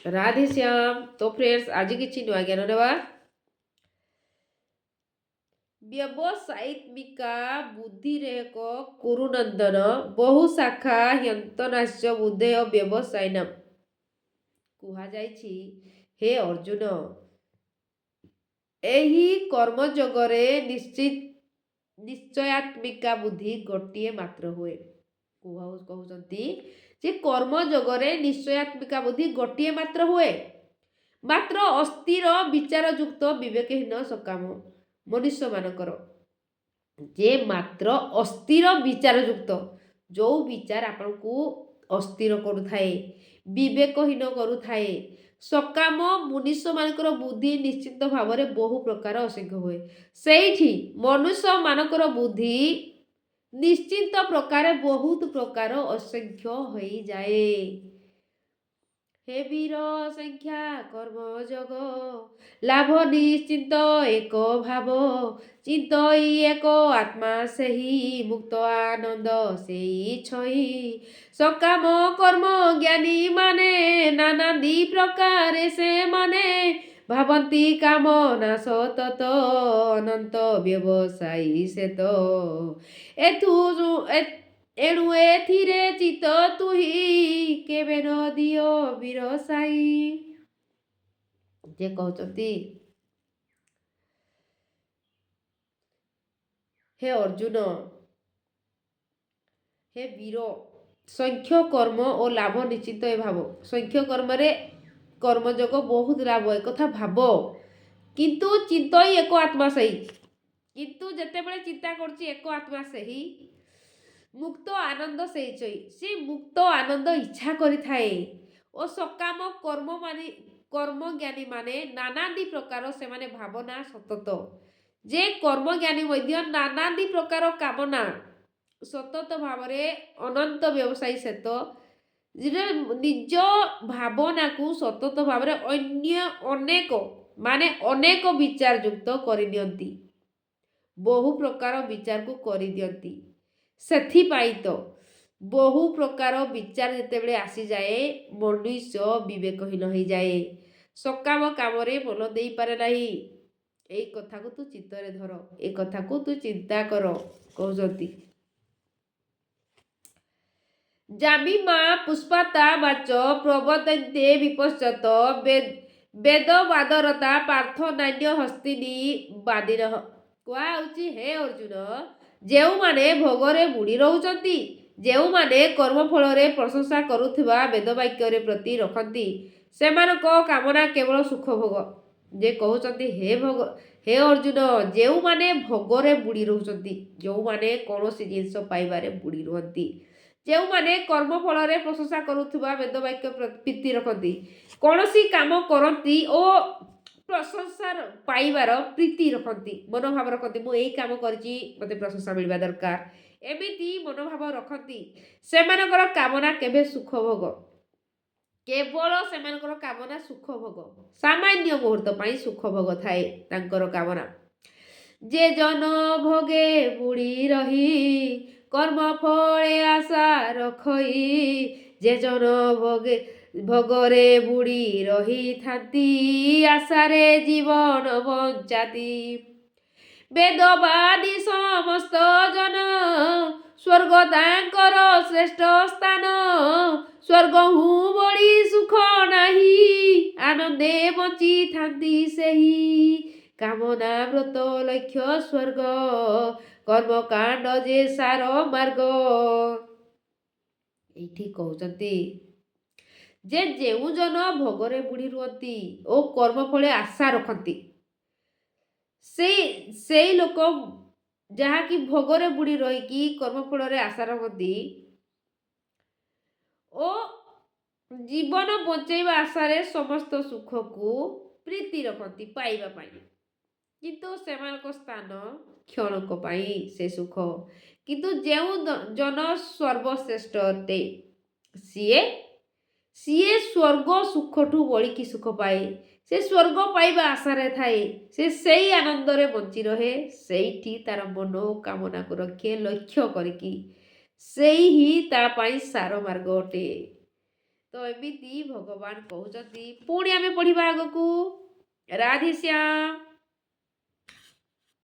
राधे श्याम। तो फ्रेंड्स आज किसी नुआ ज्ञान नेवा व्यवसायित्मिका बुद्धि रेक कुरुनंदन बहु शाखा ह्यंतनाश्य बुद्धेय व्यवसाय नाम कुहा जाइछि। हे अर्जुन एही कर्म जगरे निश्चित निश्चयात्मिका बुद्धि गोटिए मात्र हुए। कहउछंती जे कर्म जगरे निश्चयात्मिका बुद्धि गोटिए मात्र हुए। मात्र अस्थिर विचार युक्त विवेकहीन सकाम मनुष्य मानकर जे मात्र अस्थिर विचार युक्त जो विचार आपण को अस्थिर करुथाए विवेकहीन करुथाए सकाम मनुष्य मानकर बुद्धि निश्चित भाव में बहु प्रकार असंख्य हुए। सेठी मनुष्य मानकर बुद्धि निश्चित प्रकार बहुत प्रकार असंख्य हो जाए। हे वीर संख्या कर्म जग लाभ निश्चिंत एक भाव चिंतई एक आत्मा सेही मुक्त आनंद सेई छई सकाम कर्म ज्ञानी माने नाना दी प्रकार से माने भावंती कामना सतत अनंत व्यवसायी से तो एथु एणु एथिरे चित तुही केबे न दियो बिरसाई। जे कहते हे अर्जुन हे वीर संख्य कर्म और लाभ निश्चित ए भाव संख्य कर्म रे कर्मजोग बहुत लाभ एक कथा भाव किंतु चिंतई एक आत्मा सही किंतु जेते बळे चिंता करछि एक आत्मा सही मुक्त आनंद से मुक्त आनंद इच्छा करि थाए ओ सकाम कर्म ज्ञानी माने नानादी प्रकार से माने भावना सतत जे कर्म ज्ञानी मध्य नानादी प्रकार कामना सतत भाव अनंत व्यवसायी सत निज भावना को सतत भाव अन्य अनेक माने अनेक विचार युक्त करनियंती बहु प्रकार विचार को करि दियंती। सेथिपाई तो बहु प्रकार विचार जितेबले आसी जाए मनुष्य विवेकहीन हो जाए सकाम काम मन दे पारे नाही। ए कथा को तू चित्तरे धर ए कथा को तू चिंता कर कहउछंती। जामिमा पुष्पाता वाच प्रवर्तन्ते विपश्चत वेदवादरता पार्थ नान्य हस्तिनी बादिन कुआउची। हे अर्जुन जेउ माने भोगरे बुड़ी रहउचंती जेउ माने कर्मफल रे प्रशंसा करुथिबा वेदवाक्य रे प्रति रखंती सेमानको कामना केवल सुख भोग। जे कहउचंती हे अर्जुन जेउ माने भोगरे बुड़ी रहउचंती जेउ माने कोनोसी जिंस पाइबारे बुड़ी रहंती जेउ माने कर्मफल रे प्रशंसा करुथिबा वेदवाक्य प्रीति रखंती कोनोसी काम करंती ओ प्रशंसा पाइबार प्रीति रखती मनोभाव रखती मु यही काम करछि मते प्रशंसा मिलवा दरकार एमिति मनोभाव रखती सेमानकर कामना केबे सुख भोग केवल सेमानकर कामना सुख भोग सामान्य मुहूर्त पाई सुख भोग थाए तांकर कामना। जे जन भोगे बुड़ी रही कर्म फले आशा रखई जे जन भोगे भोगरे बुड़ी रही थाती आशारे जीवन बंचाती वेदवादी समस्त जन स्वर्ग तांकर श्रेष्ठ स्थान स्वर्ग हूँ बड़ी सुख नाही आनंदे बंची थांती सही कामना व्रत लक्ष्य स्वर्ग कर्मकांड जे सार मार्ग। एठी कहउचंती जे जेउ जन भोगरे बुड़ी रुहंती ओ कर्मफले आशा रखती से लोक जहाँकि भोगरे बुड़ी रही कर्मफल रे आशा रखती ओ जीवन बंचेवा आशारे समस्त सुख को प्रीति रखती पाइबा पाई किंतु सेमानक स्थान क्षणक पाई से सुख किंतु जेउ जन सर्वश्रेष्ठ अटे सीए स्वर्ग सुखठू बड़ी की सुख पाए से स्वर्ग पाइबा आशारे थाए से सही आनंद रे बंची रहे सेठी तार मन कामना को रखे लक्ष्य करिकी सेही ही ता पाई सार मार्ग अटे। ତ ଏମିତି ଭଗବାନ କହୁଛନ୍ତି। ପୁଣି ଆମେ ପଢ଼ିବା ଆଗକୁ। ରାଧେଶ୍ୟାମ।